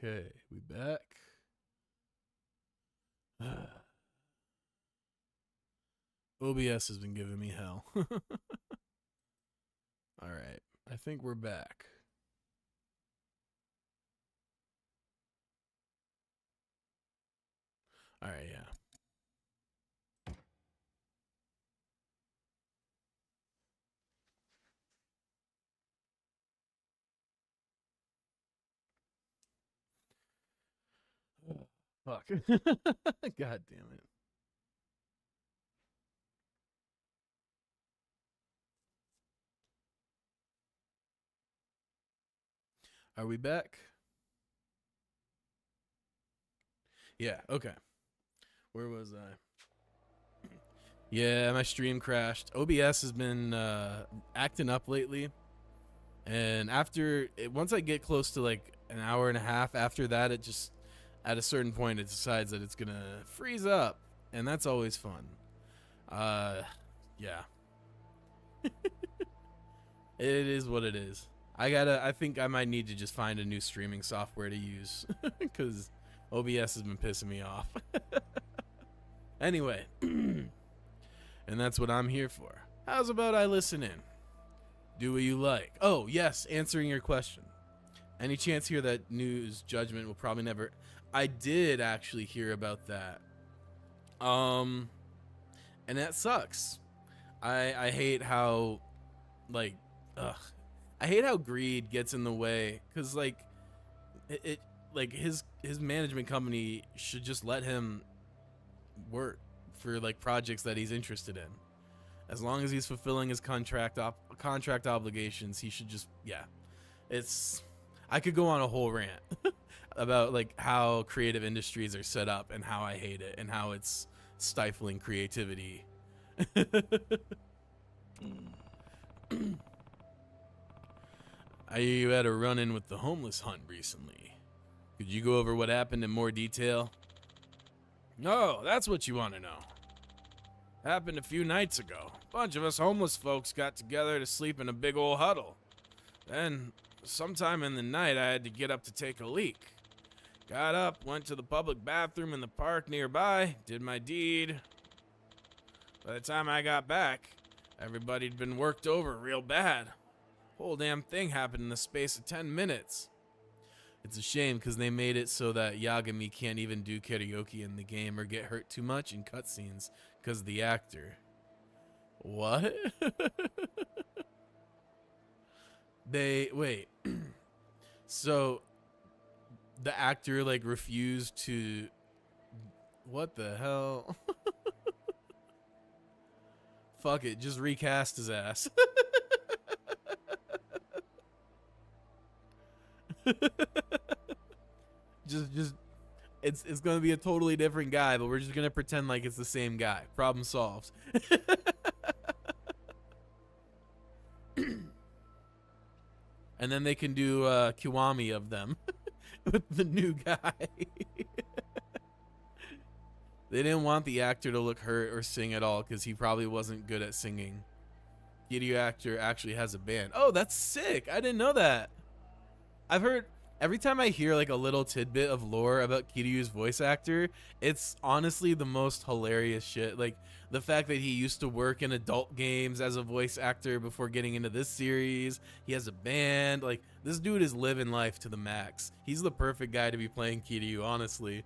Okay, we back. OBS has been giving me hell. All right, I think we're back. All right, yeah. Fuck. God damn it. Are we back? Yeah, okay. Where was I? Yeah, my stream crashed. OBS has been acting up lately. And once I get close to like an hour and a half after that, it just, at a certain point, it decides that it's going to freeze up. And that's always fun. Yeah. It is what it is. I think I might need to just find a new streaming software to use because OBS has been pissing me off. Anyway, and that's what I'm here for. How's about I listen in? Do what you like. Oh, yes, answering your question. Any chance here that news judgment will probably never... I did actually hear about that. And that sucks. I hate how, like, I hate how greed gets in the way, because like like his management company should just let him work for like projects that he's interested in. As long as he's fulfilling his contract obligations, he should just, yeah. It's, I could go on a whole rant about like how creative industries are set up and how I hate it and how it's stifling creativity. You had a run-in with the homeless hunt recently. Could you go over what happened in more detail? No, that's what you want to know. Happened a few nights ago. A bunch of us homeless folks got together to sleep in a big old huddle. Then, sometime in the night, I had to get up to take a leak. Got up, went to the public bathroom in the park nearby, did my deed. By the time I got back, everybody'd been worked over real bad. Whole damn thing happened in the space of 10 minutes. It's a shame because they made it so that Yagami can't even do karaoke in the game or get hurt too much in cutscenes because of the actor. What? Wait. So the actor like refused to, what the hell? Fuck it, just recast his ass. just it's gonna be a totally different guy, but we're just gonna pretend like it's the same guy. Problem solved. And then they can do Kiwami of them with the new guy. They didn't want the actor to look hurt or sing at all because he probably wasn't good at singing. Kiryu actor actually has a band. Oh, that's sick. I didn't know that. I've heard, every time I hear like a little tidbit of lore about Kiryu's voice actor, it's honestly the most hilarious shit. Like the fact that he used to work in adult games as a voice actor before getting into this series. He has a band. Like this dude is living life to the max. He's the perfect guy to be playing Kiryu, honestly.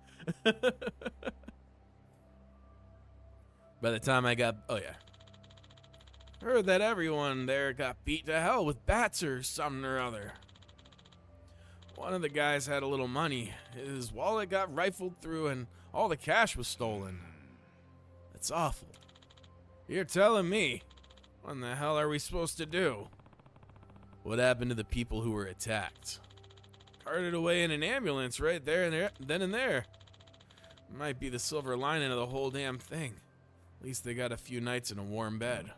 By the time I got, oh yeah. Heard that everyone there got beat to hell with bats or something or other. One of the guys had a little money. His wallet got rifled through and all the cash was stolen. That's awful. You're telling me. What in the hell are we supposed to do? What happened to the people who were attacked? Carted away in an ambulance right there and there, then and there. Might be the silver lining of the whole damn thing. At least they got a few nights in a warm bed.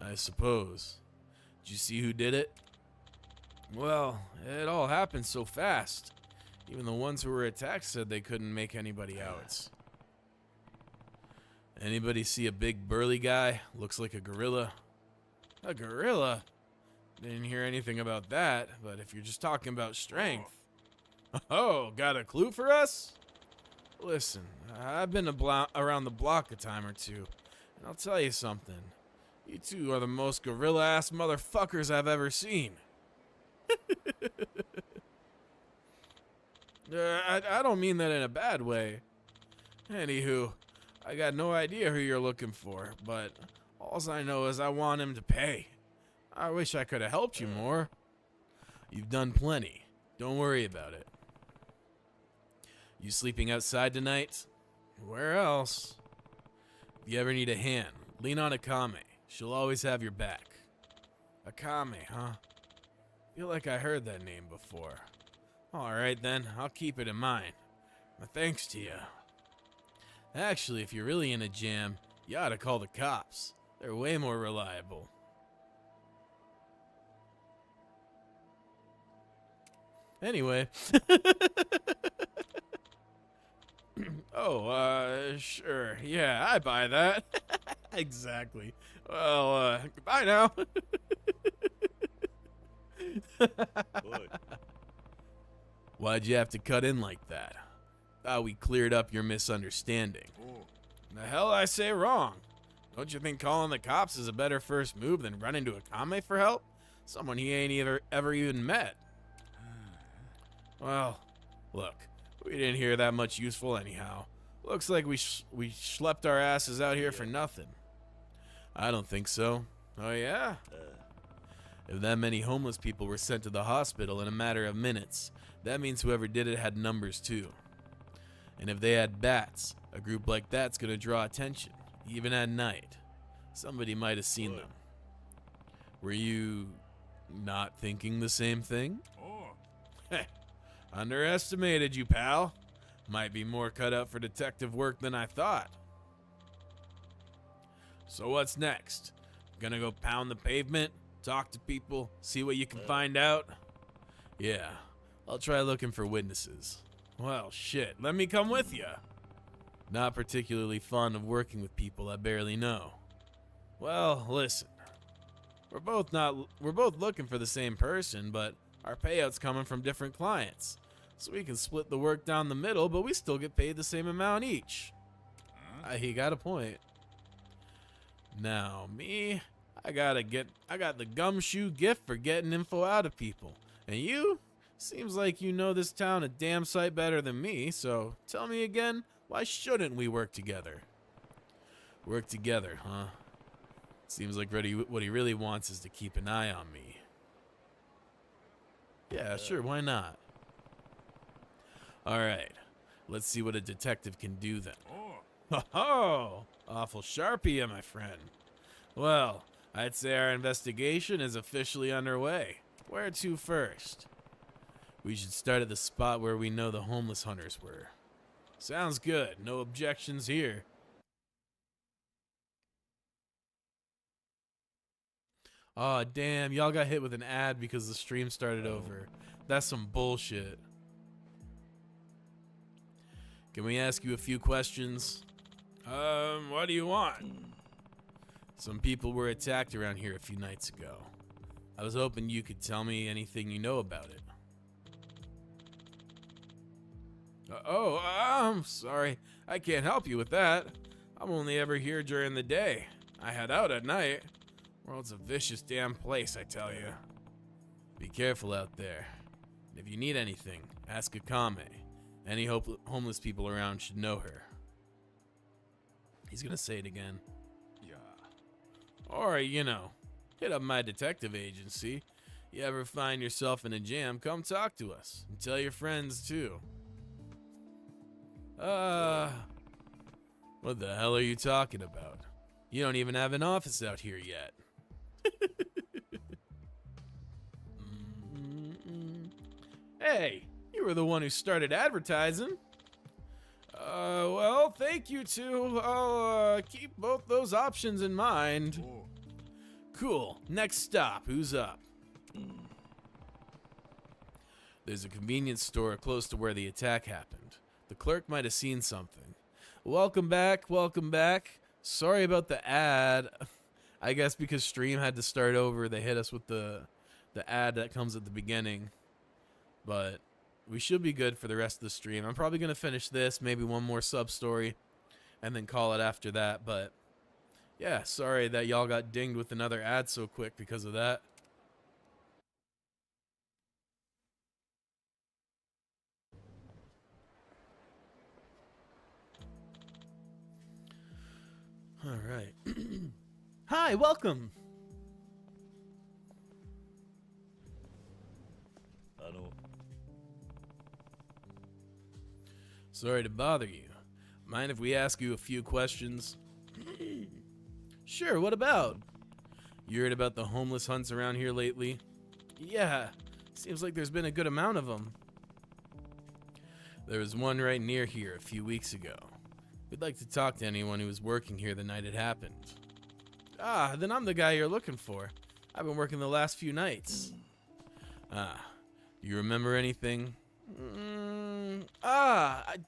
I suppose. Did you see who did it? Well, it all happened so fast. Even the ones who were attacked said they couldn't make anybody out. Anybody see a big burly guy? Looks like a gorilla. A gorilla? Didn't hear anything about that, but if you're just talking about strength... Oh, got a clue for us? Listen, I've been around the block a time or two, and I'll tell you something. You two are the most gorilla-ass motherfuckers I've ever seen. I don't mean that in a bad way. Anywho, I got no idea who you're looking for, but all I know is I want him to pay. I wish I could have helped you more. You've done plenty. Don't worry about it. You sleeping outside tonight? Where else? If you ever need a hand, lean on Akame. She'll always have your back. Akame, huh? Feel like I heard that name before. Alright then, I'll keep it in mind. My thanks to you. Actually, if you're really in a jam, you ought to call the cops. They're way more reliable. Anyway. Oh, sure. Yeah, I buy that. Exactly. Well, goodbye now. Why'd you have to cut in like that? Thought we cleared up your misunderstanding. The hell I say wrong? Don't you think calling the cops is a better first move than running to Akame for help? Someone he ain't ever even met. Well, look, we didn't hear that much useful anyhow. Looks like we schlepped our asses out here for nothing. I don't think so. Oh yeah? If that many homeless people were sent to the hospital in a matter of minutes, that means whoever did it had numbers too. And if they had bats, a group like that's gonna draw attention, even at night. Somebody might have seen them. Were you not thinking the same thing? Underestimated you, pal. Might be more cut out for detective work than I thought. So what's next? Gonna go pound the pavement, talk to people, see what you can find out? Yeah, I'll try looking for witnesses. Well, shit, let me come with you. Not particularly fond of working with people I barely know. Well, listen. We're both looking for the same person, but our payout's coming from different clients. So we can split the work down the middle, but we still get paid the same amount each. He got a point. Now, me, I got the gumshoe gift for getting info out of people. And you? Seems like you know this town a damn sight better than me, so tell me again, why shouldn't we work together? Work together, huh? Seems like what he really wants is to keep an eye on me. Yeah, sure, why not? Alright, let's see what a detective can do then. Ho-ho! Awful sharp of you, my friend. Well, I'd say our investigation is officially underway. Where to first? We should start at the spot where we know the homeless hunters were. Sounds good. No objections here. Aw, damn. Y'all got hit with an ad because the stream started over. That's some bullshit. Can we ask you a few questions? What do you want? Some people were attacked around here a few nights ago. I was hoping you could tell me anything you know about it. I'm sorry. I can't help you with that. I'm only ever here during the day. I head out at night. World's a vicious damn place, I tell you. Be careful out there. If you need anything, ask Akame. Any homeless people around should know her. He's gonna say it again. Yeah. Or, hit up my detective agency. You ever find yourself in a jam, come talk to us. And tell your friends, too. What the hell are you talking about? You don't even have an office out here yet. Hey, you were the one who started advertising. Well, thank you too. I'll keep both those options in mind. Cool. Next stop. Who's up? There's a convenience store close to where the attack happened. The clerk might have seen something. Welcome back. Welcome back. Sorry about the ad. I guess because stream had to start over, they hit us with the ad that comes at the beginning. But we should be good for the rest of the stream. I'm probably going to finish this, maybe one more sub story, and then call it after that. But yeah, sorry that y'all got dinged with another ad so quick because of that. All right. Hi, welcome. Sorry to bother you. Mind if we ask you a few questions? Sure, what about? You heard about the homeless hunts around here lately? Yeah, seems like there's been a good amount of them. There was one right near here a few weeks ago. We'd like to talk to anyone who was working here the night it happened. Ah, then I'm the guy you're looking for. I've been working the last few nights. Ah, do you remember anything?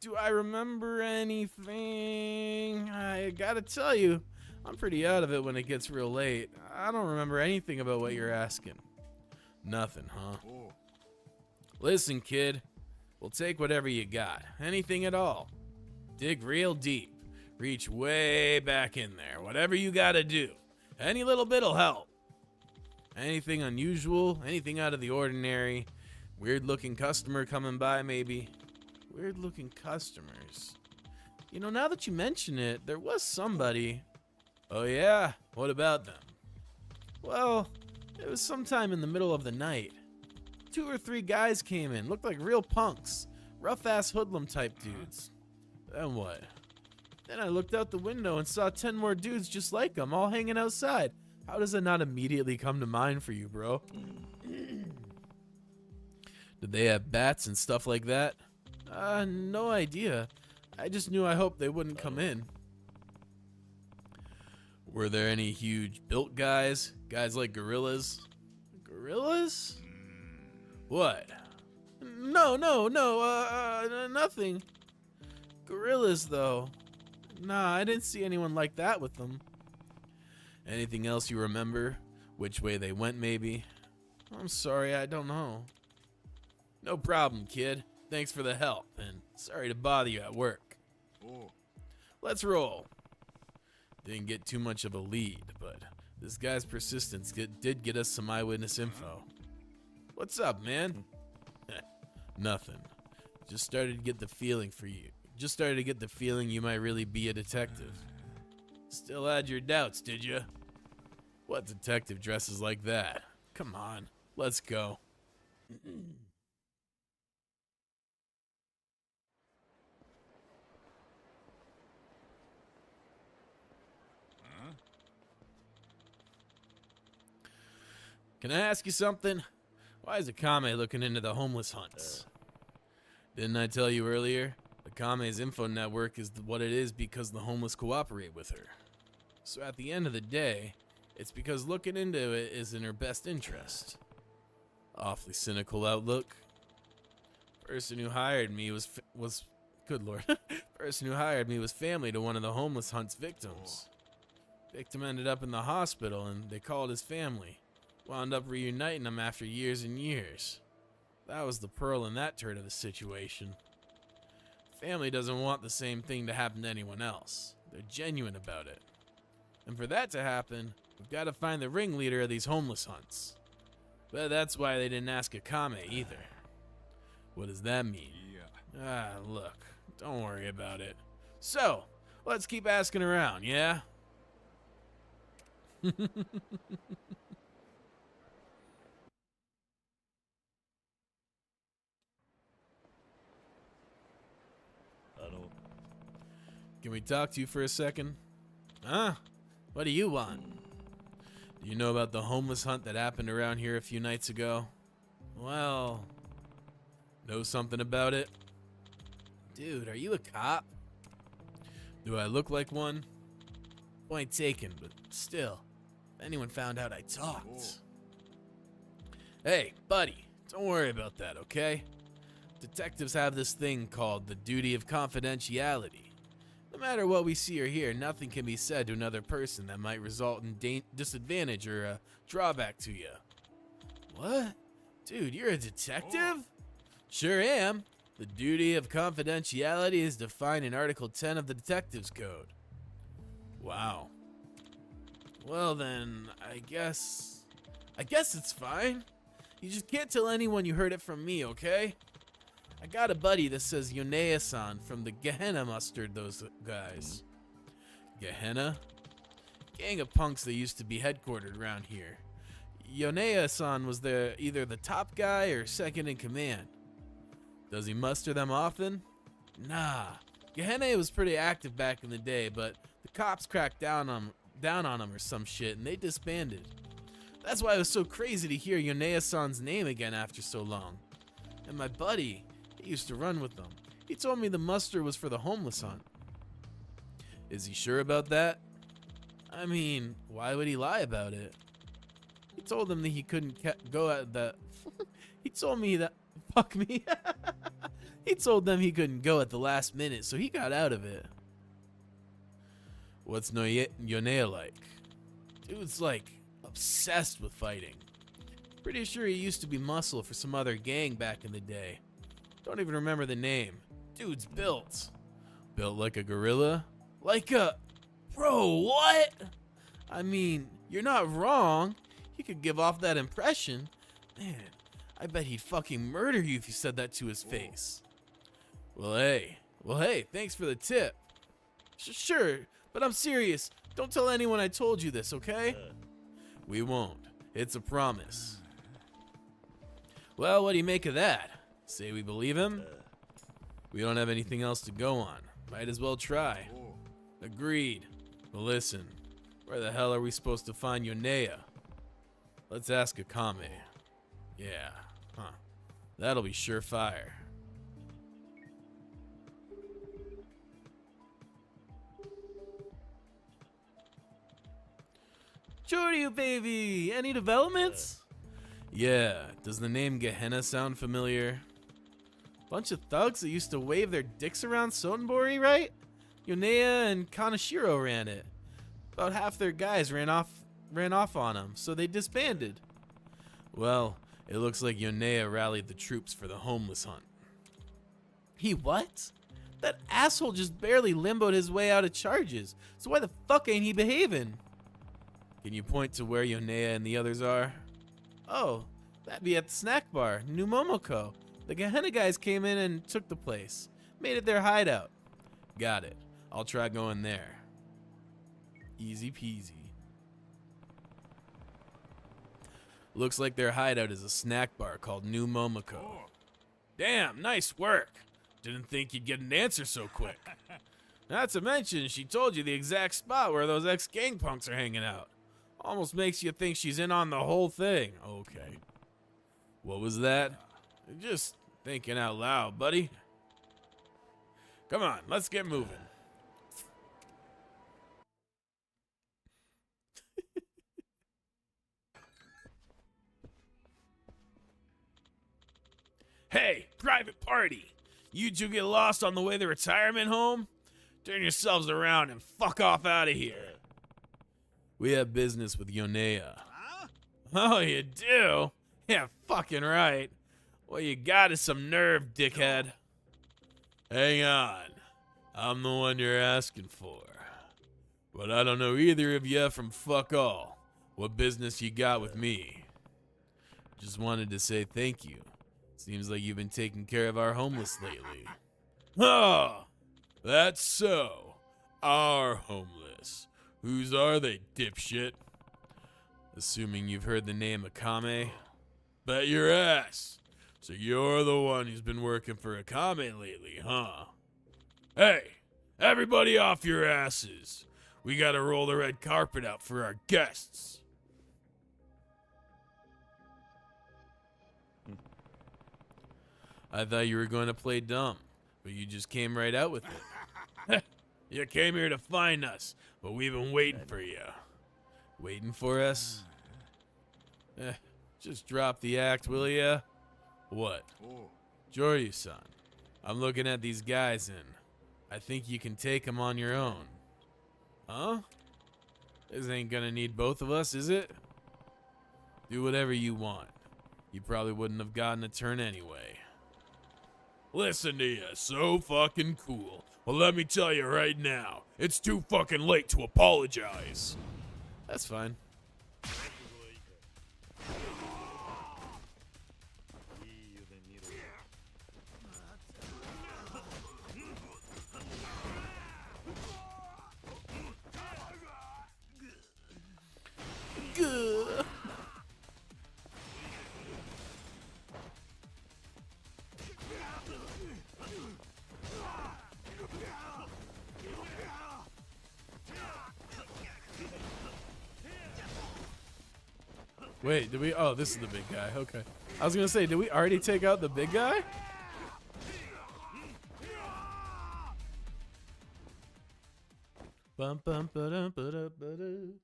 Do I remember anything? I gotta tell you, I'm pretty out of it when it gets real late. I don't remember anything about what you're asking. Nothing, huh? Listen, kid, we'll take whatever you got. Anything at all. Dig real deep. Reach way back in there. Whatever you gotta do. Any little bit'll help. Anything unusual, anything out of the ordinary. Weird looking customer coming by, maybe. Weird looking customers. You know, now that you mention it, there was somebody. Oh yeah? What about them? Well, it was sometime in the middle of the night. 2 or 3 guys came in, looked like real punks. Rough ass hoodlum type dudes. Then what? Then I looked out the window and saw 10 more dudes just like them, all hanging outside. How does that not immediately come to mind for you, bro? Did they have bats and stuff like that? No idea. I just knew I hoped they wouldn't come in. Were there any huge built guys? Guys like gorillas? Gorillas? What? No, nothing. Gorillas, though. Nah, I didn't see anyone like that with them. Anything else you remember? Which way they went, maybe? I'm sorry, I don't know. No problem, kid. Thanks for the help, and sorry to bother you at work. Let's roll. Didn't get too much of a lead, but this guy's persistence did get us some eyewitness info. What's up, man? Nothing. Just started to get the feeling you might really be a detective. Still had your doubts, did you? What detective dresses like that? Come on, let's go. Can I ask you something? Why is Akame looking into the homeless hunts? Didn't I tell you earlier? Akame's info network is what it is because the homeless cooperate with her. So at the end of the day, it's because looking into it is in her best interest. Awfully cynical outlook. Person who hired me was good lord. Person who hired me was family to one of the homeless hunt's victims. Victim ended up in the hospital and they called his family. Wound up reuniting them after years and years. That was the pearl in that turn of the situation. Family doesn't want the same thing to happen to anyone else. They're genuine about it. And for that to happen, we've got to find the ringleader of these homeless hunts. But that's why they didn't ask Akame either. What does that mean? Look, don't worry about it. So, let's keep asking around, yeah? Can we talk to you for a second? Huh? What do you want? Do you know about the homeless hunt that happened around here a few nights ago? Well, know something about it? Dude, are you a cop? Do I look like one? Point taken, but still, if anyone found out I talked. Hey, buddy, don't worry about that, okay? Detectives have this thing called the duty of confidentiality. No matter what we see or hear, nothing can be said to another person that might result in disadvantage or a drawback to you. What? Dude, you're a detective? Sure am. The duty of confidentiality is defined in Article 10 of the Detectives Code. Wow. Well then, I guess it's fine. You just can't tell anyone you heard it from me, okay? I got a buddy that says Yonea-san from the Gehenna mustered those guys. Gehenna? Gang of punks that used to be headquartered around here. Yonea-san was either the top guy or second in command. Does he muster them often? Nah. Gehenna was pretty active back in the day, but the cops cracked down on him or some shit, and they disbanded. That's why it was so crazy to hear Yonea-san's name again after so long. And my buddy, he used to run with them. He told me the muster was for the homeless hunt. Is he sure about that? I mean, why would he lie about it? He told them that he couldn't go at the... He told me that... Fuck me. He told them he couldn't go at the last minute, so he got out of it. What's Yonea like? Dude's like obsessed with fighting. Pretty sure he used to be muscle for some other gang back in the day. Don't even remember the name. Dude's built. Built like a gorilla? Like a... Bro, what? I mean, you're not wrong. He could give off that impression. Man, I bet he'd fucking murder you if you said that to his face. Well, hey, thanks for the tip. Sure, but I'm serious. Don't tell anyone I told you this, okay? We won't. It's a promise. Well, what do you make of that? Say we believe him? We don't have anything else to go on. Might as well try. Agreed. Well, listen. Where the hell are we supposed to find Yonea? Let's ask Akame. Yeah, huh. That'll be surefire. Jordy, baby! Any developments? Yeah, does the name Gehenna sound familiar? Bunch of thugs that used to wave their dicks around Sotenbori, right? Yonea and Kanashiro ran it. About half their guys ran off on them, so they disbanded. Well, it looks like Yonea rallied the troops for the homeless hunt. He what? That asshole just barely limboed his way out of charges, so why the fuck ain't he behaving? Can you point to where Yonea and the others are? Oh, that'd be at the snack bar, New Momoko. The Gehenna guys came in and took the place. Made it their hideout. Got it. I'll try going there. Easy peasy. Looks like their hideout is a snack bar called New Momoko. Damn, nice work. Didn't think you'd get an answer so quick. Not to mention, she told you the exact spot where those ex-gang punks are hanging out. Almost makes you think she's in on the whole thing. Okay. What was that? Just thinking out loud, buddy. Come on, let's get moving. Hey, private party. You two get lost on the way to the retirement home? Turn yourselves around and fuck off out of here. We have business with Yonea. Huh? Oh, you do? Yeah, fucking right. What you got is some nerve, dickhead. Hang on. I'm the one you're asking for. But I don't know either of you from fuck all. What business you got with me? Just wanted to say thank you. Seems like you've been taking care of our homeless lately. Oh, that's so. Our homeless. Whose are they, dipshit? Assuming you've heard the name Akame. Bet your ass. So you're the one who's been working for Akame lately, huh? Hey, everybody off your asses. We gotta roll the red carpet out for our guests. I thought you were going to play dumb, but you just came right out with it. You came here to find us, but we've been waiting for you. Waiting for us? Just drop the act, will ya? What? Joryu-san, I'm looking at these guys and I think you can take them on your own. Huh? This ain't gonna need both of us, is it? Do whatever you want. You probably wouldn't have gotten a turn anyway. Listen to you, so fucking cool. Well, let me tell you right now, it's too fucking late to apologize. That's fine. Good. Wait, did we? Oh, this is the big guy. Okay. I was gonna say, did we already take out the big guy? Bum bum ba-dum ba-dum ba-dum.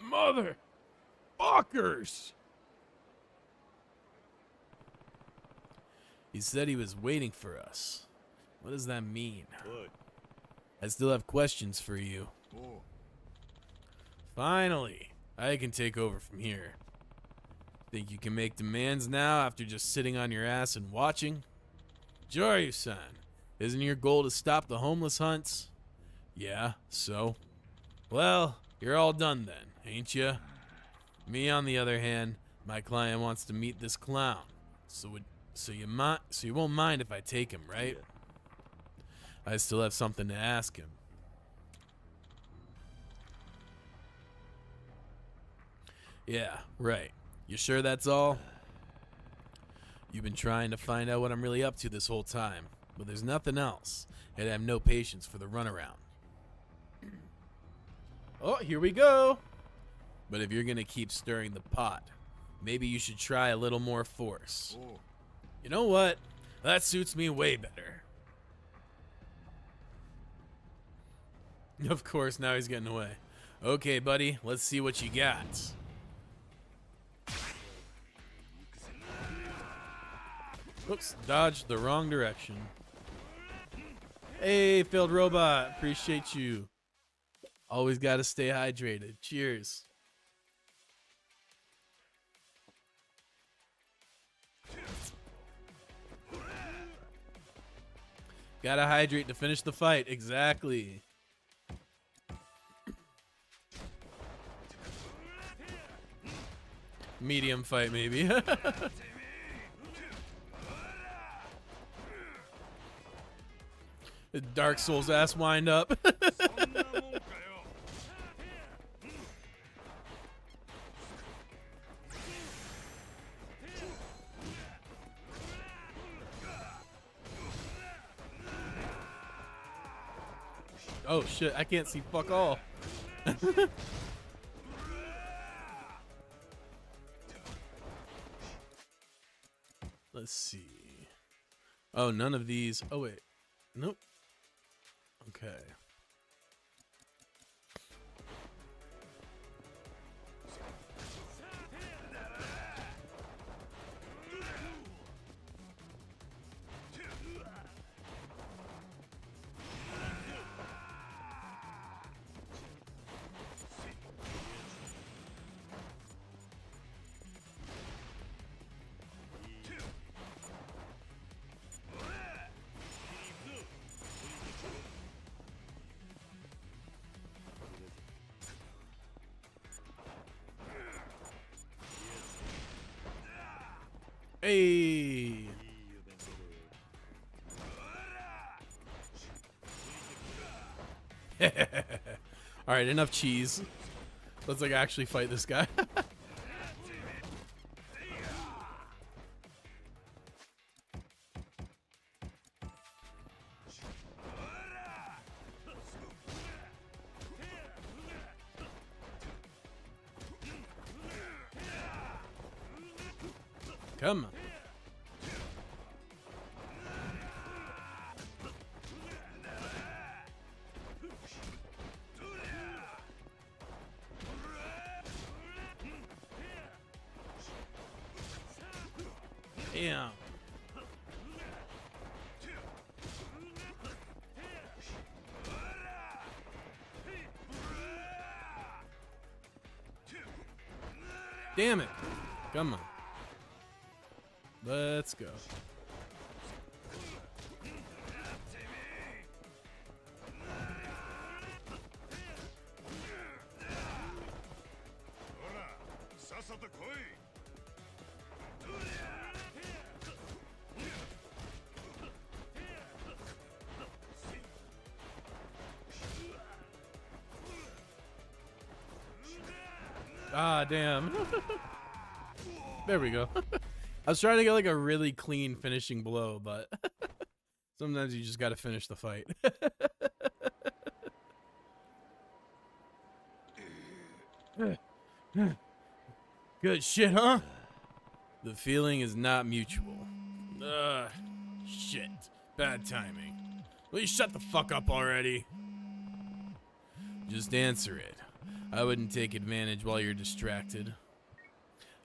Mother fuckers! He said he was waiting for us. What does that mean? Good. I still have questions for you. Oh. Finally, I can take over from here. Think you can make demands now after just sitting on your ass and watching? Joryu-san, isn't your goal to stop the homeless hunts? Yeah, so? Well, you're all done then, ain't ya? Me, on the other hand, my client wants to meet this clown. So you won't mind if I take him, right? Yeah. I still have something to ask him. Yeah, right. You sure that's all? You've been trying to find out what I'm really up to this whole time, but there's nothing else, and I have no patience for the runaround. Oh, here we go. But if you're gonna keep stirring the pot, maybe you should try a little more force. Oh. You know what? That suits me way better. Of course, now he's getting away. Okay, buddy, let's see what you got. Oops, dodged the wrong direction. Hey, failed robot, appreciate you. Always gotta stay hydrated. Cheers. Gotta hydrate to finish the fight, exactly. Medium fight, maybe. Dark Souls ass wind up. Oh shit, I can't see fuck all. Let's see. Oh, none of these. Oh wait. Nope. Okay. Hey. All right, enough cheese. Let's like actually fight this guy. Come on. Damn. Damn it. Come on. Let's go. Ah, damn. There we go. I was trying to get like a really clean finishing blow, but sometimes you just gotta finish the fight. Good shit, huh? The feeling is not mutual. Shit. Bad timing. Will you shut the fuck up already? Just answer it. I wouldn't take advantage while you're distracted.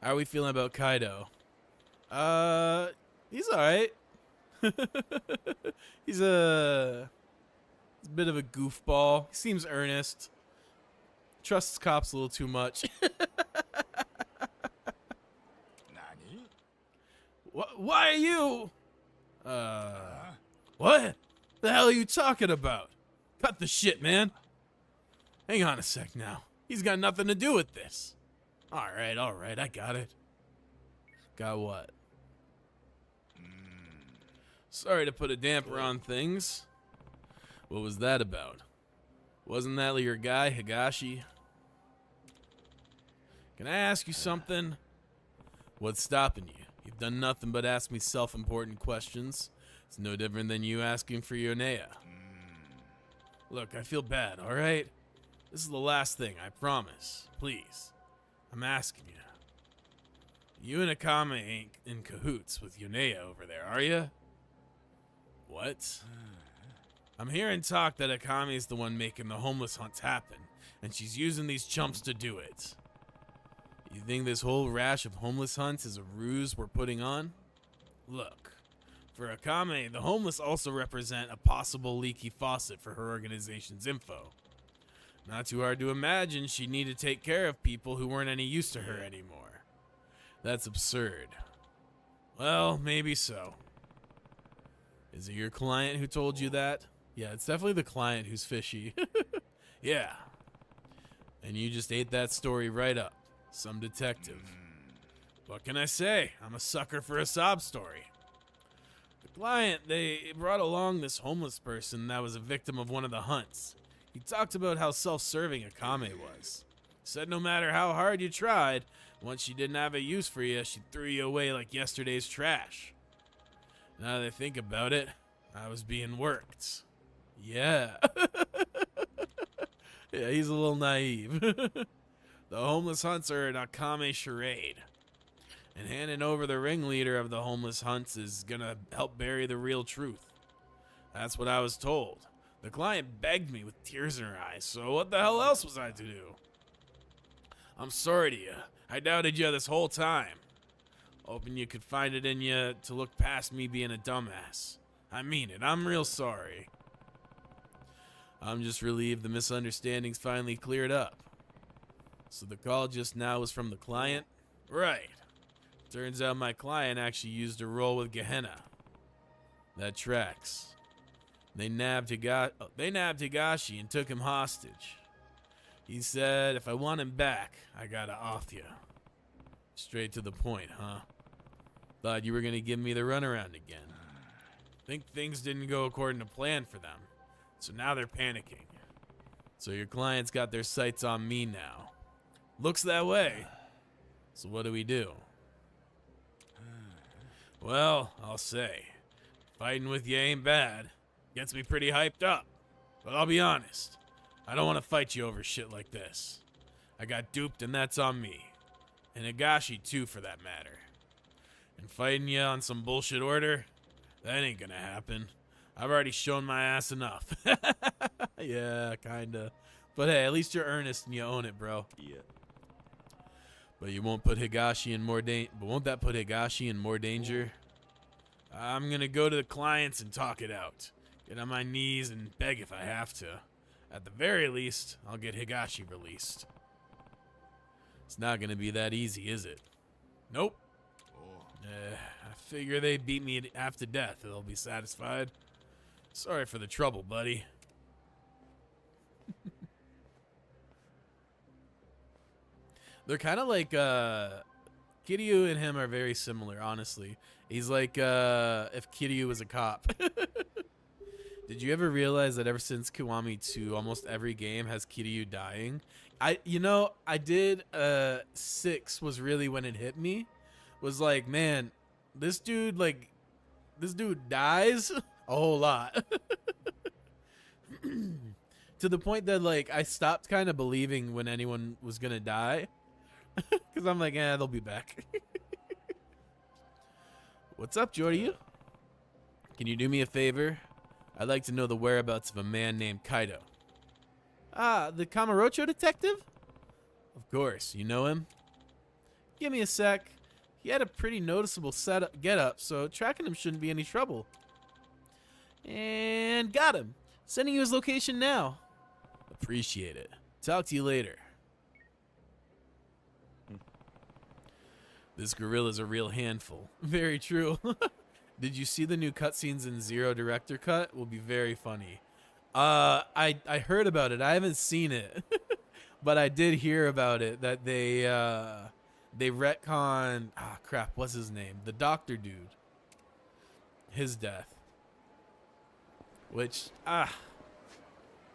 How are we feeling about Kaido? He's alright. He's a bit of a goofball. He seems earnest. Trusts cops a little too much. Why are you? What? The hell are you talking about? Cut the shit, man. Hang on a sec now. He's got nothing to do with this. Alright, I got it. Got what? Sorry to put a damper on things. What was that about? Wasn't that your guy, Higashi? Can I ask you something? What's stopping you? You've done nothing but ask me self-important questions. It's no different than you asking for Yonea. Look, I feel bad, alright? This is the last thing, I promise. Please. I'm asking you. You and Akame ain't in cahoots with Yonea over there, are you? What? I'm hearing talk that Akame's the one making the homeless hunts happen, and she's using these chumps to do it. You think this whole rash of homeless hunts is a ruse we're putting on? Look, for Akame, the homeless also represent a possible leaky faucet for her organization's info. Not too hard to imagine she'd need to take care of people who weren't any use to her anymore. That's absurd. Well, maybe so. Is it your client who told you that? Yeah, it's definitely the client who's fishy. Yeah. And you just ate that story right up. Some detective. What can I say? I'm a sucker for a sob story. The client, they brought along this homeless person that was a victim of one of the hunts. He talked about how self-serving Akame was. Said no matter how hard you tried, once she didn't have a use for you, she threw you away like yesterday's trash. Now that I think about it, I was being worked. Yeah. Yeah, he's a little naive. The homeless hunts are an Akame charade. And handing over the ringleader of the homeless hunts is gonna help bury the real truth. That's what I was told. The client begged me with tears in her eyes, so what the hell else was I to do? I'm sorry to you. I doubted you this whole time. Hoping you could find it in you to look past me being a dumbass. I mean it. I'm real sorry. I'm just relieved the misunderstanding's finally cleared up. So the call just now was from the client? Right. Turns out my client actually used a role with Gehenna. That tracks. They nabbed Higashi and took him hostage. He said, if I want him back, I gotta off you. Straight to the point, huh? Thought you were gonna give me the runaround again. Think things didn't go according to plan for them, so now they're panicking. So your client's got their sights on me now. Looks that way. So what do we do? Well, I'll say, fighting with you ain't bad. Gets me pretty hyped up. But I'll be honest, I don't want to fight you over shit like this. I got duped and that's on me. And Higashi too, for that matter. And fighting you on some bullshit order? That ain't gonna happen. I've already shown my ass enough. Yeah, kinda. But hey, at least you're earnest and you own it, bro. Yeah. But you won't put Higashi in more danger. But won't that put Higashi in more danger? I'm gonna go to the clients and talk it out. Get on my knees and beg if I have to. At the very least, I'll get Higashi released. It's not gonna be that easy, is it? Nope. I figure they beat me half to death. They'll be satisfied. Sorry for the trouble, buddy. They're kind of like, Kiryu and him are very similar, honestly. He's like, if Kiryu was a cop. Did you ever realize that ever since Kiwami 2, almost every game has Kiryu dying? I did, 6 was really when it hit me. Was like, man, this dude dies a whole lot. To the point that, like, I stopped kind of believing when anyone was going to die. Because I'm like, they'll be back. What's up, Jordy? Can you do me a favor? I'd like to know the whereabouts of a man named Kaido. Ah, the Kamurocho detective? Of course, you know him? Give me a sec. He had a pretty noticeable get-up, so tracking him shouldn't be any trouble. And got him. Sending you his location now. Appreciate it. Talk to you later. This gorilla's a real handful. Very true. Did you see the new cutscenes in Zero Director Cut? Will be very funny. I heard about it. I haven't seen it. But I did hear about it, that they retcon, crap, what's his name? The doctor dude. His death. Which, I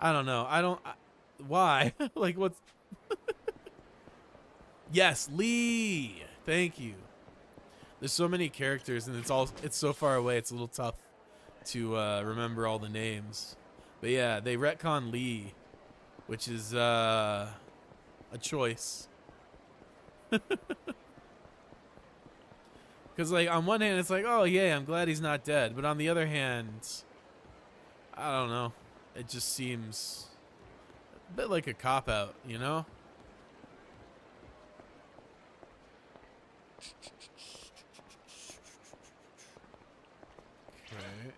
don't know. Why? Like, what's... Yes, Lee! Thank you. There's so many characters, and it's so far away, it's a little tough to remember all the names. But yeah, they retcon Lee, which is a choice. Because, like, on one hand, it's like, oh, yeah, I'm glad he's not dead. But on the other hand, I don't know. It just seems a bit like a cop-out, you know? Okay.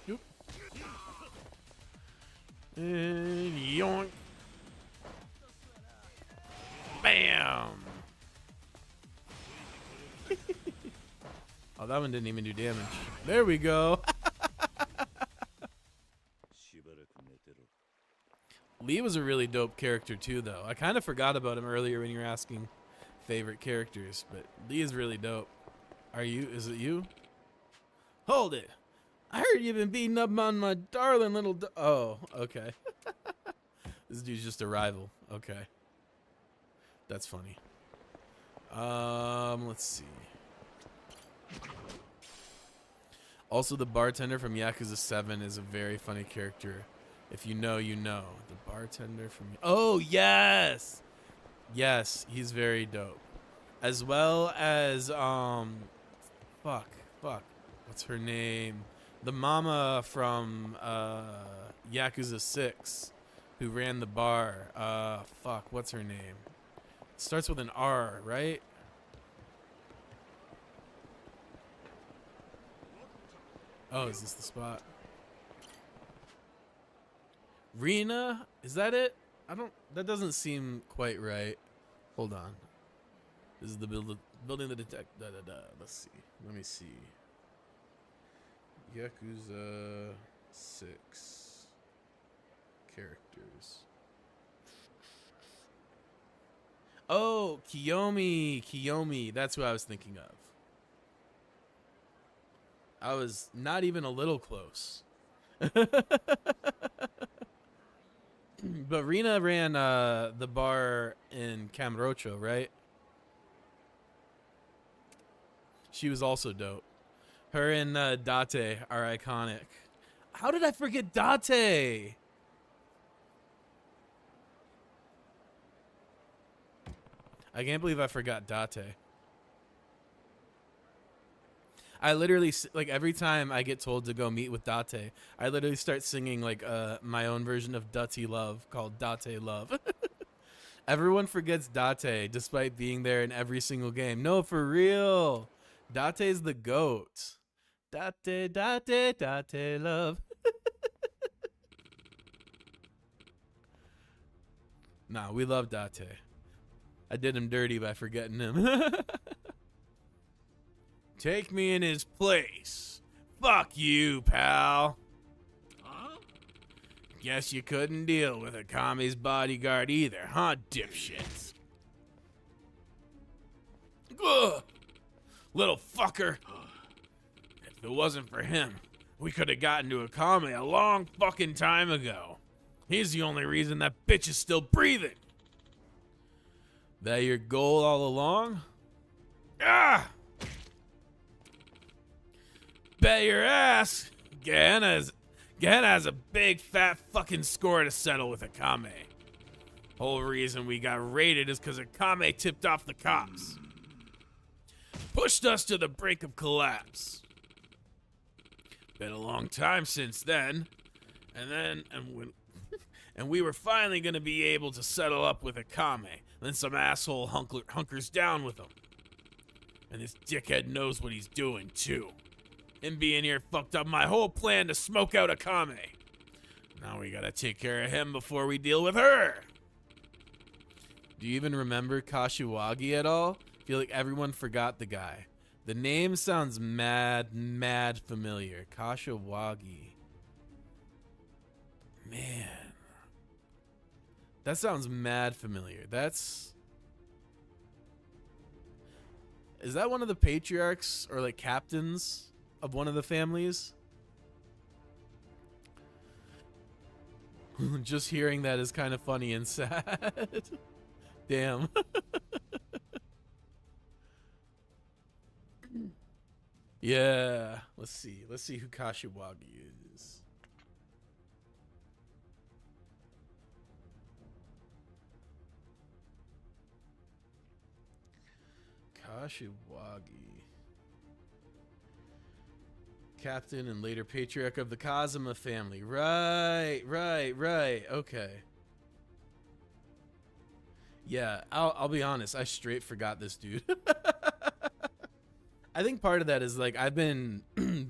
Yoop. And yoink. Bam. Oh, that one didn't even do damage. There we go. Lee was a really dope character too, though. I kind of forgot about him earlier when you were asking favorite characters, but Lee is really dope. Is it you? Hold it. I heard you've been beating up on my darling little oh, okay. This dude's just a rival. Okay. That's funny. Let's see. Also, the bartender from Yakuza 7 is a very funny character. If you know, you know. The bartender from... Oh, yes! Yes, he's very dope. As well as, Fuck. What's her name? The mama from, Yakuza 6, who ran the bar. Fuck, what's her name? It starts with an R, right? Oh, is this the spot? Rena? Is that it? That doesn't seem quite right. Hold on. This is the building the detect. Let's see. Let me see. Yakuza 6 characters. Oh, Kiyomi. That's who I was thinking of. I was not even a little close. But Rena ran the bar in Kamurocho, right? She was also dope. Her and Date are iconic. How did I forget Date? I can't believe I forgot Date. I literally, like, every time I get told to go meet with Date, I literally start singing, like, my own version of Dutty Love called Date Love. Everyone forgets Date despite being there in every single game. No, for real. Date's the GOAT. Date, love. Nah, we love Date. I did him dirty by forgetting him. Take me in his place. Fuck you, pal. Huh? Guess you couldn't deal with a commie's bodyguard either, huh, dipshits? Ugh. Little fucker. If it wasn't for him, we could have gotten to a commie a long fucking time ago. He's the only reason that bitch is still breathing. That your goal all along? Ah! Bet your ass. Gehenna has a big fat fucking score to settle with a Kame. Whole reason we got raided is because a Kame tipped off the cops. Pushed us to the brink of collapse. Been a long time since then. And we were finally gonna be able to settle up with a Kame. Then some asshole hunkers down with him. And this dickhead knows what he's doing too. Him being here fucked up my whole plan to smoke out a Kame. Now we gotta take care of him before we deal with her. Do you even remember Kashiwagi at all? I feel like everyone forgot the guy. The name sounds mad familiar. Kashiwagi. Man. That sounds mad familiar. Is that one of the patriarchs or like captains of one of the families? Just hearing that is kind of funny and sad. Damn. Yeah. Let's see who Kashiwagi is. Kashiwagi. Captain and later patriarch of the Kazuma family. Right. Okay. Yeah, I'll be honest. I straight forgot this dude. I think part of that is like I've been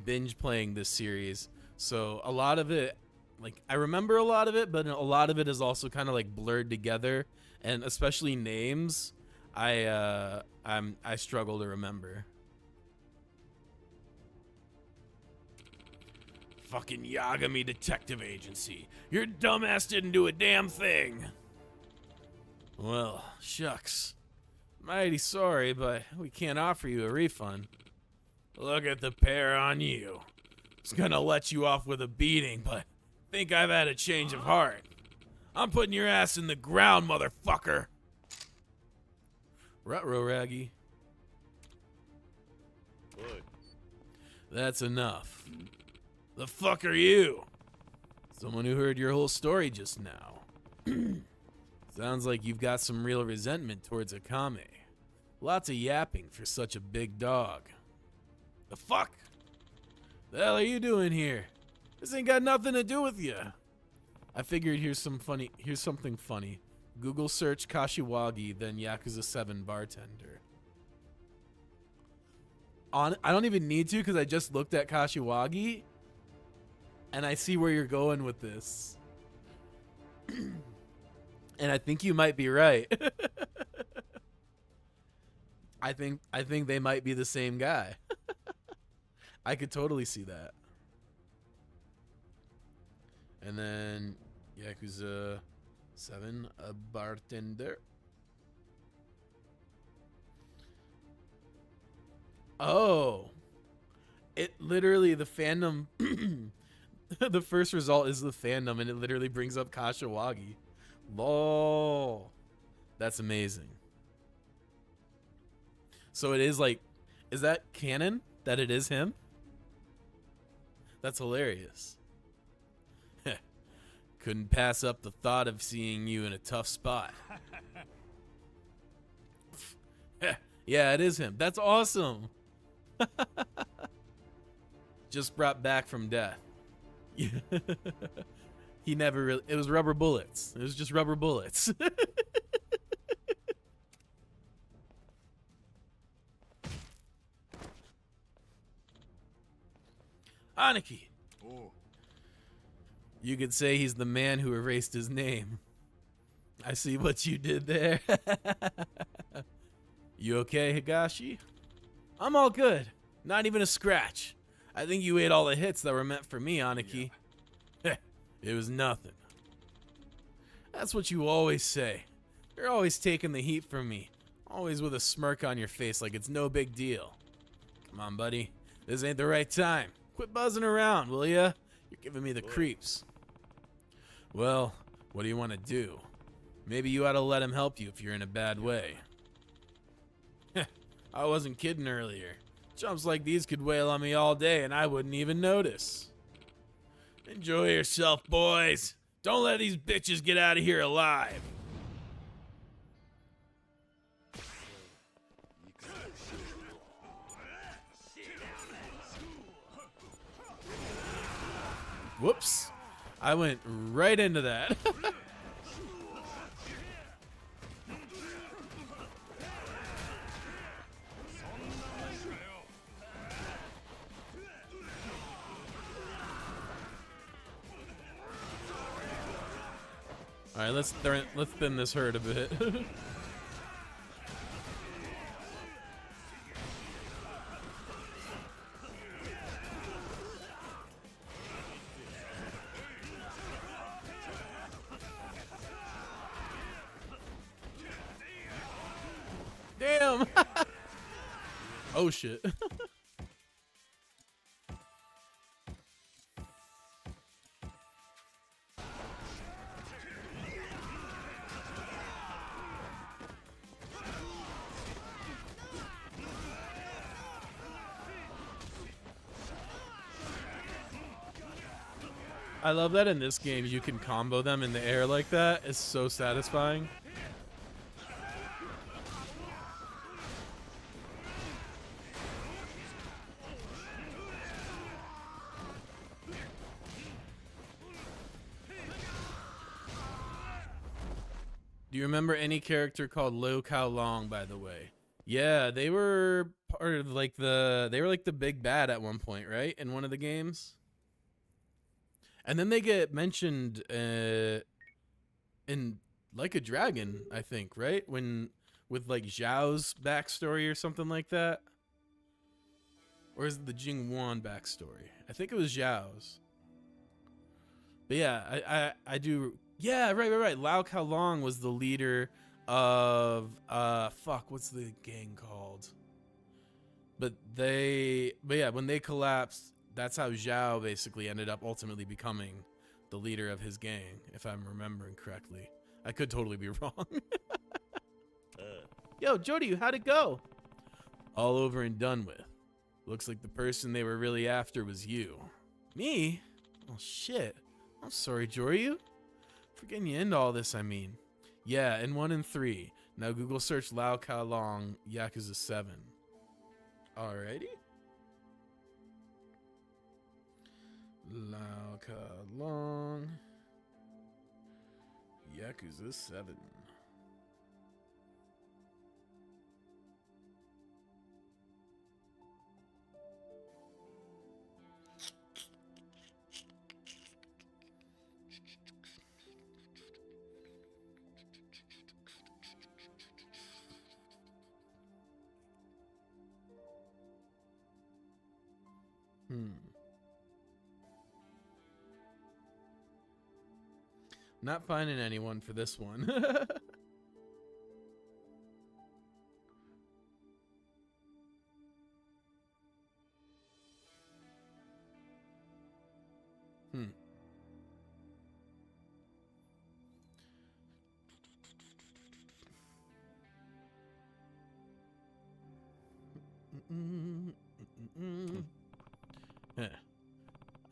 binge playing this series, so a lot of it, like I remember a lot of it, but a lot of it is also kind of like blurred together, and especially names, I struggle to remember. Fucking Yagami Detective Agency. Your dumbass didn't do a damn thing. Well, shucks. Mighty sorry, but we can't offer you a refund. Look at the pair on you. Was gonna let you off with a beating, but think I've had a change of heart. I'm putting your ass in the ground, motherfucker. Ruh-roh, Raggy. Good. That's enough. The fuck are you? Someone who heard your whole story just now. Sounds like you've got some real resentment towards Akame. Lots of yapping for such a big dog. The fuck? The hell are you doing here? This ain't got nothing to do with you. I figured here's something funny. Google search Kashiwagi, then Yakuza 7 bartender. I don't even need to because I just looked at Kashiwagi and I see where you're going with this. And I think you might be right. I think they might be the same guy. I could totally see that. And then Yakuza 7, a bartender. Oh. It literally, the fandom, the first result is the fandom, and it literally brings up Kashiwagi. Lol. That's amazing. So it is like, is that canon that it is him? That's hilarious. Couldn't pass up the thought of seeing you in a tough spot. Yeah, it is him. That's awesome. Just brought back from death. He never really, it was rubber bullets. It was just rubber bullets. Aniki. Oh. You could say he's the man who erased his name. I see what you did there. You okay, Higashi? I'm all good. Not even a scratch. I think you ate all the hits that were meant for me, Aniki. It was nothing. That's what you always say. You're always taking the heat from me. Always with a smirk on your face like it's no big deal. Come on, buddy. This ain't the right time. Quit buzzing around, will ya? You're giving me the creeps. Well, what do you want to do? Maybe you ought to let him help you if you're in a bad way. I wasn't kidding earlier. Chumps like these could wail on me all day and I wouldn't even notice. Enjoy yourself, boys. Don't let these bitches get out of here alive. Whoops. I went right into that. All right, let's thin this herd a bit. Damn. Oh shit. I love that in this game you can combo them in the air like that. It's so satisfying. Do you remember any character called Liu Kao Long, by the way? Yeah, they were part of like the big bad at one point, right? In one of the games. And then they get mentioned in Like a Dragon, I think, right? With like Zhao's backstory or something like that. Or is it the Jingwan backstory? I think it was Zhao's. But yeah, I do. Yeah, right. Liu Kao Long was the leader of what's the gang called? But yeah, when they collapsed, that's how Zhao basically ended up ultimately becoming the leader of his gang, if I'm remembering correctly. I could totally be wrong. Yo, Jody, how'd it go? All over and done with. Looks like the person they were really after was you. Me? Oh shit. I'm sorry, Joryu. For getting you into all this, I mean. Yeah, in 1 and 3. Now Google search Liu Kao Long, Yakuza 7. Alrighty. Liu Kao Long, Yakuza 7. Not finding anyone for this one.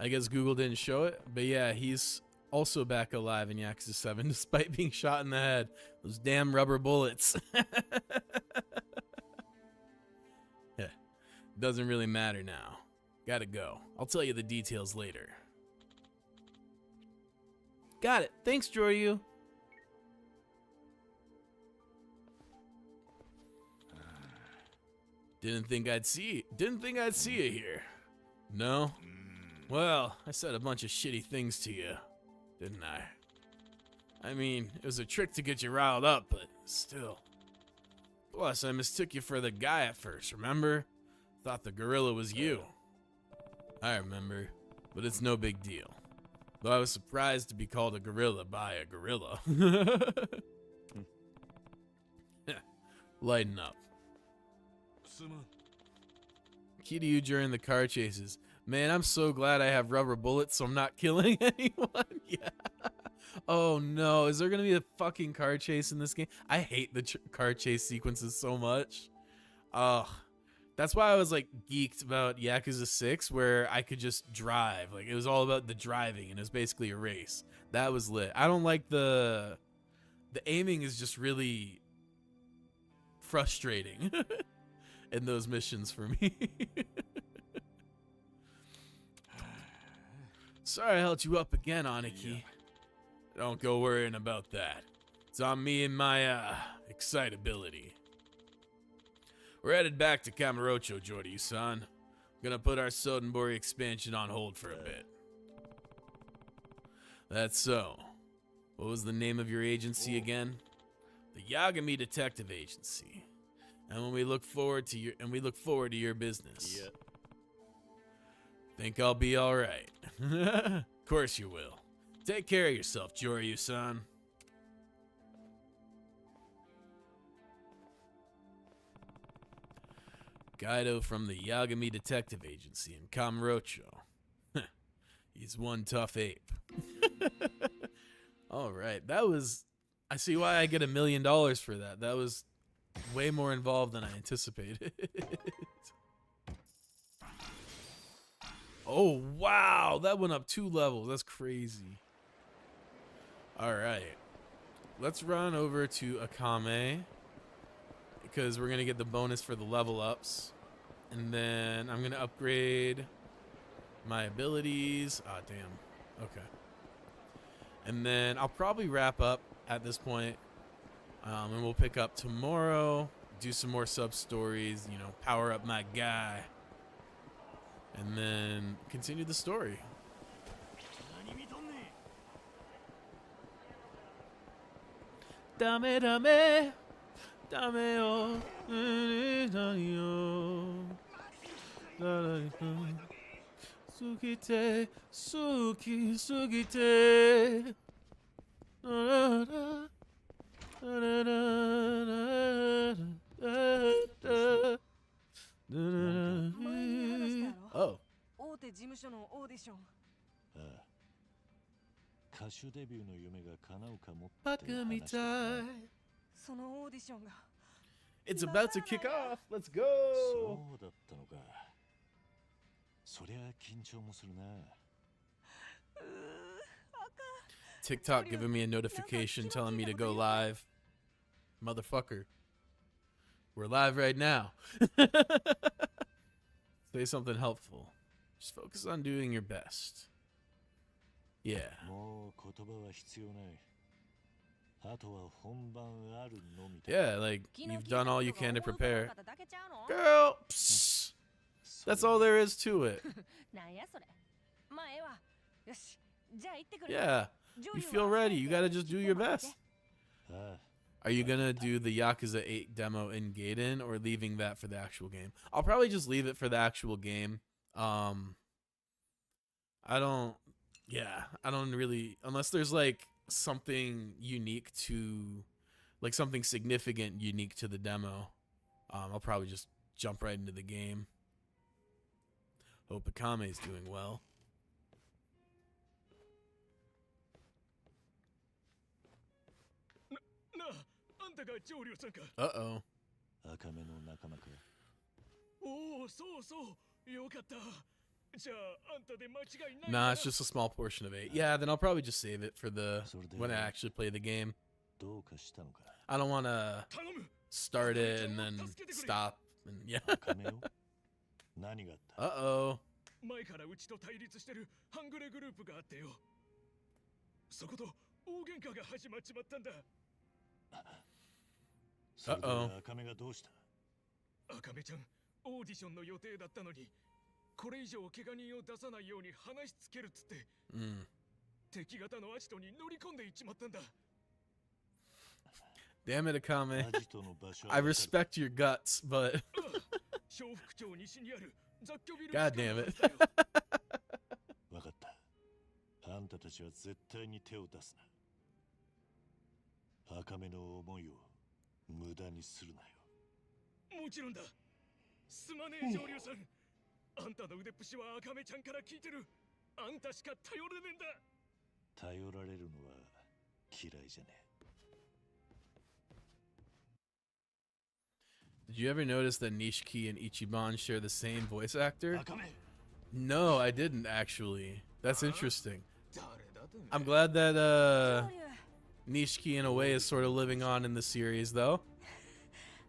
I guess Google didn't show it, but yeah, he's also back alive in Yakuza 7 despite being shot in the head. Those damn rubber bullets. Yeah, doesn't really matter now. Gotta go. I'll tell you the details later. Got it. Thanks, Joryu. Didn't think I'd see you here. No? Well, I said a bunch of shitty things to you, didn't I? I mean, it was a trick to get you riled up, but still. Plus, I mistook you for the guy at first, remember? Thought the gorilla was you. I remember, but it's no big deal. Though I was surprised to be called a gorilla by a gorilla. Lighten up. Key to you during the car chases. Man, I'm so glad I have rubber bullets so I'm not killing anyone. Yeah. Oh no, is there gonna be a fucking car chase in this game? I hate the car chase sequences so much. Ugh. That's why I was like geeked about Yakuza 6, where I could just drive. Like it was all about the driving and it was basically a race. That was lit. I don't like the aiming is just really frustrating in those missions for me. Sorry I held you up again, Aniki. Don't go worrying about that. It's on me and my excitability. We're headed back to Kamurocho, Joryu-san. Gonna put our Sodenbori expansion on hold for a bit. That's so. What was the name of your agency again? The Yagami Detective Agency. And we look forward to your business. Yeah. Think I'll be all right. Of course you will. Take care of yourself, Joryu-san. Kaido from the Yagami Detective Agency in Kamurocho. He's one tough ape. All right, that was... I see why I get $1 million for that. That was way more involved than I anticipated. Oh, wow. That went up 2 levels. That's crazy. All right. Let's run over to Akame, because we're going to get the bonus for the level ups. And then I'm going to upgrade my abilities. Ah, damn. Okay. And then I'll probably wrap up at this point, and we'll pick up tomorrow, do some more sub-stories, you know, power up my guy, and then continue the story. Dame, dame, dame, oh, sugite, suki, sugite. Oh. 大手事務所のオーディション。ああ。歌手デビューの夢が叶うかもってバカみたい。そのオーディションが。It's about to kick off. Let's go. そうだったのか。そりゃ緊張もするな。TikTok giving me a notification telling me to go live. Motherfucker. We're live right now. Say something helpful. Just focus on doing your best. Yeah. もう言葉は必要ない。あとは本番あるのみだ。 Yeah, like you've done all you can to prepare. Girl, psst. That's all there is to it. Yeah, you feel ready. You gotta just do your best. Are you gonna do the Yakuza 8 demo in Gaiden or leaving that for the actual game? I'll probably just leave it for the actual game. I don't really, unless there's like something unique to, like something significant unique to the demo, I'll probably just jump right into the game. Hope Akame's doing well. Uh-oh. Nah, it's just a small portion of 8. Yeah, then I'll probably just save it for the when I actually play the game. I don't want to start it and then stop. And yeah. Uh-oh. 前からうちと対立してる半グレグループがあってよ。そこと大喧嘩が始まっちまったんだ。Uh-oh. 赤目がどうした？赤目ちゃん、オーディションの予定だったのに、これ以上怪我人を出さないように話しつけるっつって、敵方のアジトに乗り込んでいっちまったんだ。 Damn it, Akame. アジトの場所は I respect your guts, but 小副長西にある雑居ビル God damn it. わかった。あんたたちは絶対に手を出すな。赤目の思いを無駄にするなよ。もちろんだ。すまねえ上流さん。あんたの腕っぷしは赤目ちゃんから聞いてる。あんたしか頼れねえんだ。頼られるのは嫌いじゃねえ。 Did you ever notice that Nishiki and Ichiban share the same voice actor? 赤目 No, I didn't actually. That's interesting. 誰だてめえ。 I'm glad that 上流 Nishiki in a way is sort of living on in the series though.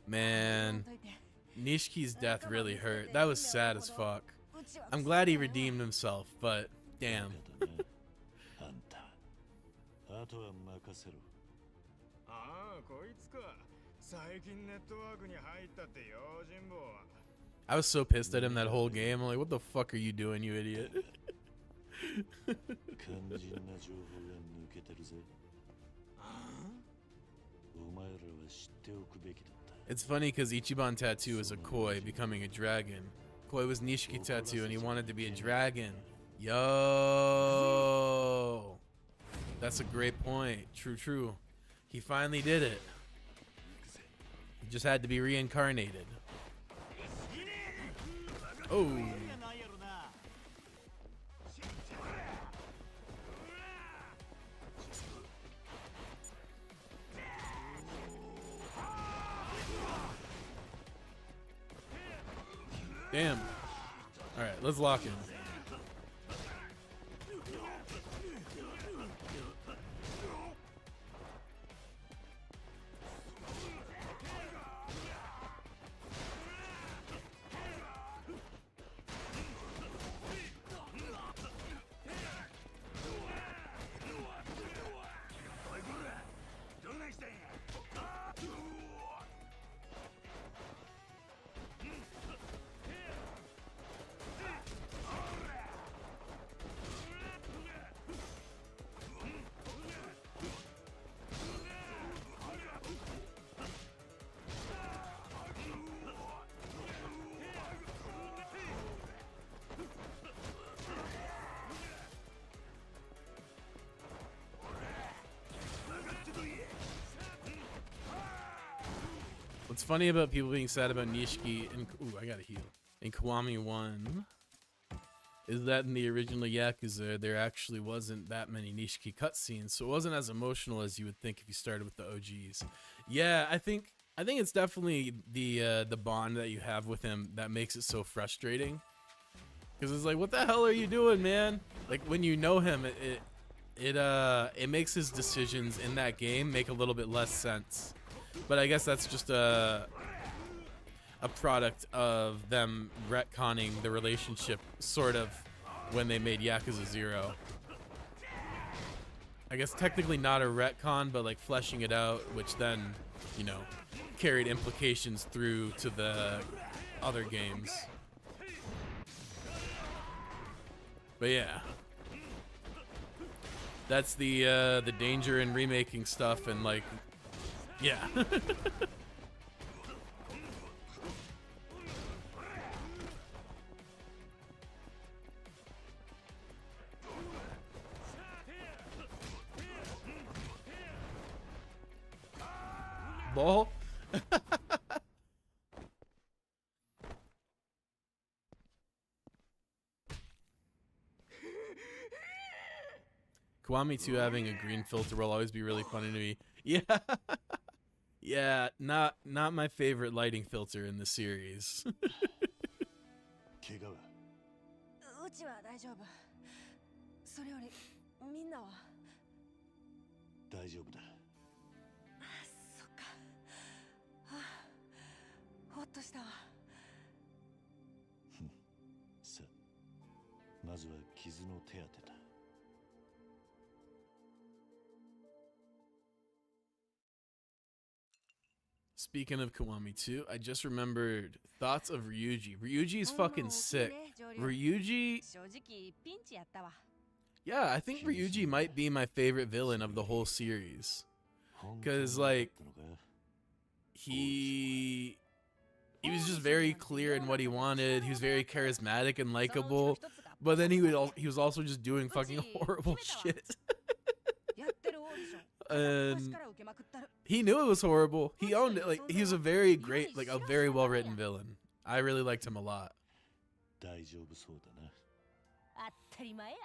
Man, Nishiki's death really hurt. That was sad as fuck. I'm glad he redeemed himself, but damn. あんた。あとは任せろ。ああ、こいつか。最近ネットワークに入ったって用心棒。 I was so pissed at him that whole game. I'm like, what the fuck are you doing, you idiot? 肝心な情報が抜けてるぜ。お前らは知っておくべきだった。 It's funny because Ichiban tattoo is a koi becoming a dragon. Koi was Nishiki tattoo and he wanted to be a dragon. Yo! That's a great point. True, true. He finally did it. He just had to be reincarnated. Oh. Damn. All right, let's lock in. What's funny about people being sad about Nishiki and I gotta heal in Kiwami 1 is that in the original Yakuza there actually wasn't that many Nishiki cutscenes, so it wasn't as emotional as you would think if you started with the OGs. Yeah, I think it's definitely the bond that you have with him that makes it so frustrating. Because it's like, what the hell are you doing, man? Like when you know him, it makes his decisions in that game make a little bit less sense. But I guess that's just a product of them retconning the relationship, sort of, when they made Yakuza 0. I guess technically not a retcon, but like fleshing it out, which then, you know, carried implications through to the other games. But yeah, that's the danger in remaking stuff and like. Yeah. Ball. Kiwami 2 having a green filter will always be really funny to me. Yeah. Yeah, not my favorite lighting filter in the series. 怪我はうちは大丈夫。それよりみんなは。大丈夫だ。そっか。ほっとしたわ。さあ、まずは傷の手当てだ。Speaking of Kiwami 2, I just remembered thoughts of Ryuji. Ryuji's fucking sick. Ryuji, 正直ピンチやったわ yeah, I think Ryuji might be my favorite villain of the whole series. Because, like, he was just very clear in what he wanted. He was very charismatic and likable. But then he was also just doing fucking horrible shit. やってるオーディション And 片っ端から受けまくったる he knew it was horrible. He owned it. Like, he was a very great, like, a very well-written villain. I really liked him a lot. 大丈夫そうだな。当たり前や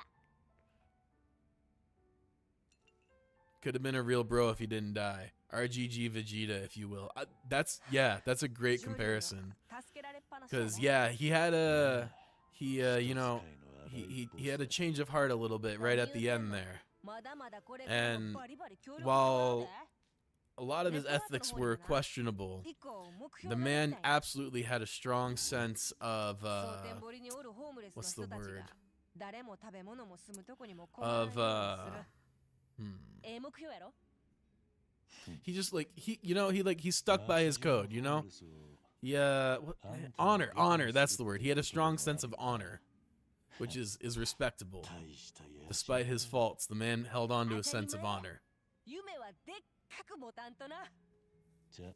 Could have been a real bro if he didn't die. RGG Vegeta, if you will. That's a great comparison. 助けられっぱなしだな Because yeah, he had you know, he had a change of heart a little bit right at the end there. まだまだこれから And バリバリ協力 while するで a lot of his ethics were questionable, 以降目 the 標が man みたいな absolutely had a strong sense of 蒼天堀におるホームレスの what's the 人たち word? が誰も食べ物も住むとこにも困らないよう Of にする目標やろ he just like he stuck by his code, you know? Yeah, honor, that's the word. He had a strong sense of honor, which is respectable. 大したやつ Despite his faults, the man held on to a sense of honor. 夢はでっかくボタンとなじゃ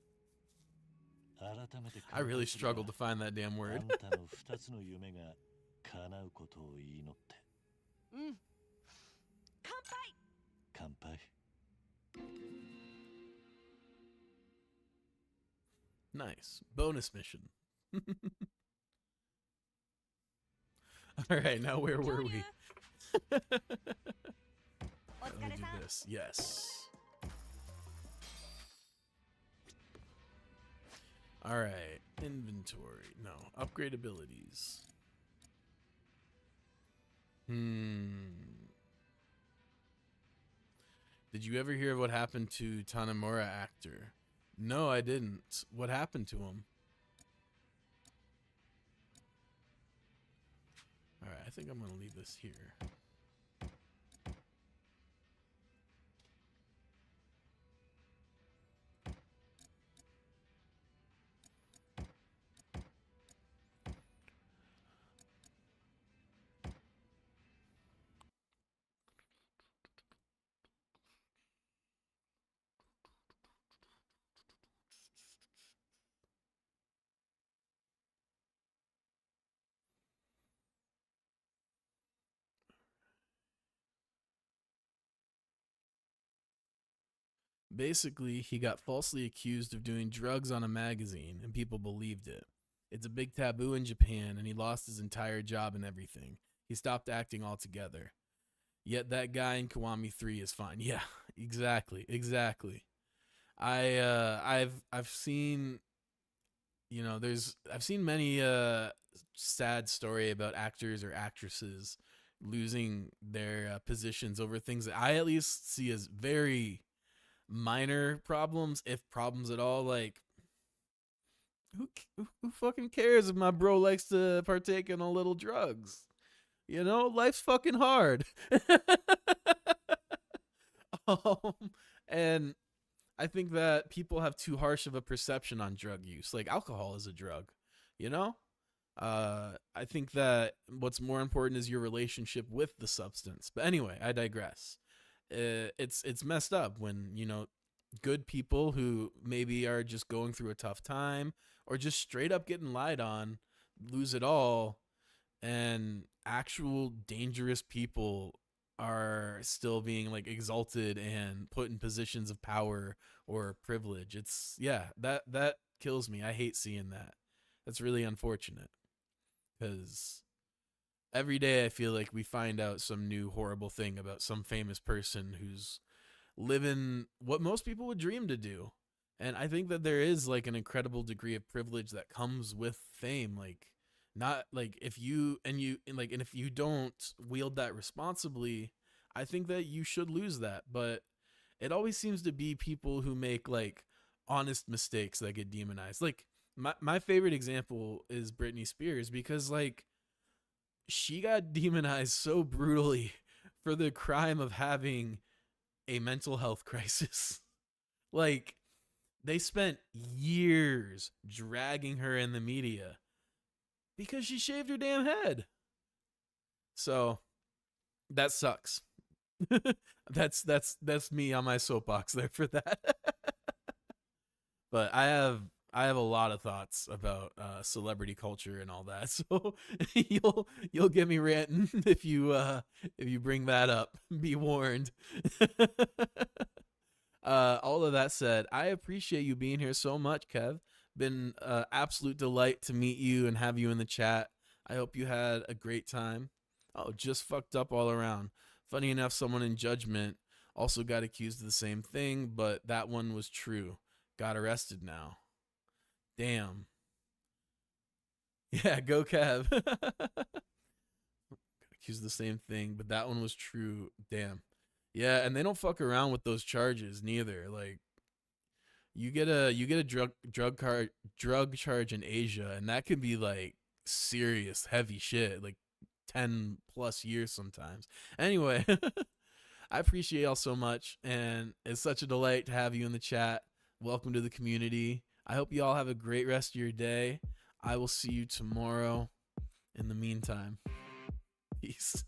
改めて I really struggled to find that damn あ word. んたの二つの夢が叶うことを祈ってうん乾杯乾杯 Nice. Bonus mission. Alright, now where were we? お Let 疲 me れ do さん this. Yes. Alright. Inventory. No. Upgrade abilities. Did you ever hear of what happened to Tanamura actor? No, I didn't. What happened to him? Alright, I think I'm gonna leave this here. Basically, he got falsely accused of doing drugs on a magazine, and people believed it. It's a big taboo in Japan, and he lost his entire job and everything. He stopped acting altogether. Yet that guy in Kiwami 3 is fine. Yeah, exactly. I've seen, you know, I've seen many sad story about actors or actresses losing their positions over things that I at least see as very minor problems, if problems at all. Like, who fucking cares if my bro likes to partake in a little drugs? You know, life's fucking hard. And I think that people have too harsh of a perception on drug use. Like, alcohol is a drug, you know? I think that what's more important is your relationship with the substance. But anyway, I digress. It's messed up when, you know, good people who maybe are just going through a tough time or just straight up getting lied on lose it all, and actual dangerous people are still being like exalted and put in positions of power or privilege. It's, yeah, that kills me. I hate seeing that. That's really unfortunate, because every day I feel like we find out some new horrible thing about some famous person who's living what most people would dream to do. And I think that there is like an incredible degree of privilege that comes with fame. Like, not like if you don't wield that responsibly, I think that you should lose that. But it always seems to be people who make like honest mistakes that get demonized. Like, my favorite example is Britney Spears, because like she got demonized so brutally for the crime of having a mental health crisis. Like, They spent years dragging her in the media because she shaved her damn head. So that sucks. that's me on my soapbox there for that. But I have a lot of thoughts about celebrity culture and all that. So you'll get me ranting if you bring that up. Be warned. All of that said, I appreciate you being here so much, Kev. Been absolute delight to meet you and have you in the chat. I hope you had a great time. Oh, just fucked up all around. Funny enough, someone in Judgment also got accused of the same thing, but that one was true. Got arrested now. Damn. Yeah, go Kev. Got accused of the same thing, but that one was true. Damn. Yeah, and they don't fuck around with those charges neither. Like, you get a drug charge in Asia, and that could be like serious, heavy shit, like 10 plus years sometimes. Anyway, I appreciate y'all so much, and it's such a delight to have you in the chat. Welcome to the community. I hope you all have a great rest of your day. I will see you tomorrow. In the meantime, peace.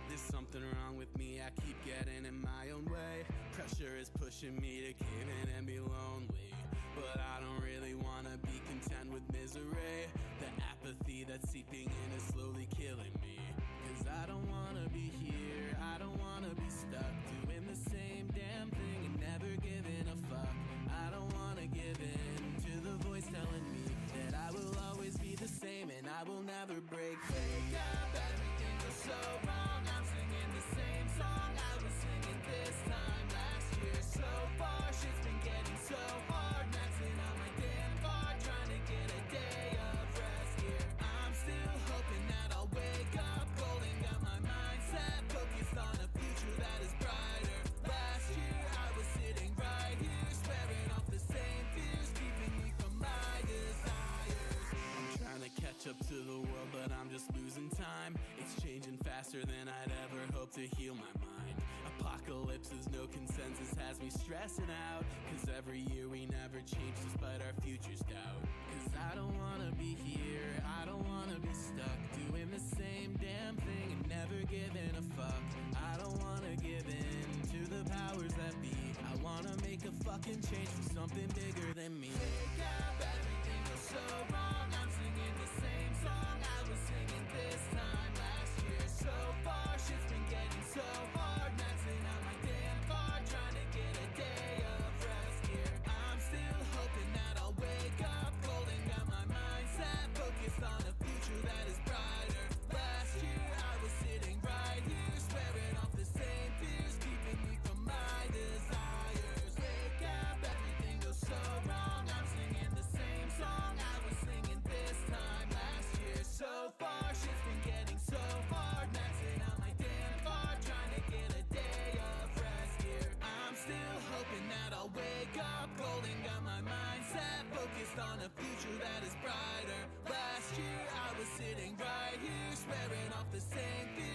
There's something wrong with me, I keep getting in my own way. Pressure is pushing me to cave in and be lonely. But I don't really wanna be content with misery. The apathy that's seeping in is slowly killing me. Cause I don't wanna be here, I don't wanna be stuck doing the same damn thing and never giving a fuck. I don't wanna give in to the voice telling me that I will always be the same and I will never break. Wake up, everything goes so wrong. I'm singing the same song I was singing this time last year. So far, shit's been getting so hard. Maxing out my damn card, trying to get a day of rest here. I'm still hoping that I'll wake up golden, got my mindset focused on a future that is brighter. Last year, I was sitting right here, swearing off the same fears, keeping me from my desires. I'm trying to catch up to the world, but I'm just losing time. It's changing faster than I'd ever hoped to heal my mind. Apocalypse is no consensus, has me stressing out. Cause every year we never change despite our future's doubt. Cause I don't wanna be here, I don't wanna be stuck doing the same damn thing and never giving a fuck. I don't wanna give in to the powers that be. I wanna make a fucking change for something bigger than me. Wake up, everything goes so wrong. I'm singing the same song I was singing this time last year. So far, shit's been getting so hard. Maxing out my damn card, trying to get a day of rest here. I'm still hoping that I'll wake up golden, got my mindset focused on a future that is brighter. Last year, I was sitting right here, swearing off the same fears, keeping me from my desires. Wake up, everything goes so wrong. I'm singing the same song I was singing this time last year. So far, shit's been getting so hard. Maxing out my damn card, trying to get a day of rest here. I'm still hoping that I'll wake up golden, got my mindset focused on a future that is brighter. Last year, I was sitting right here, swearing off the same fear.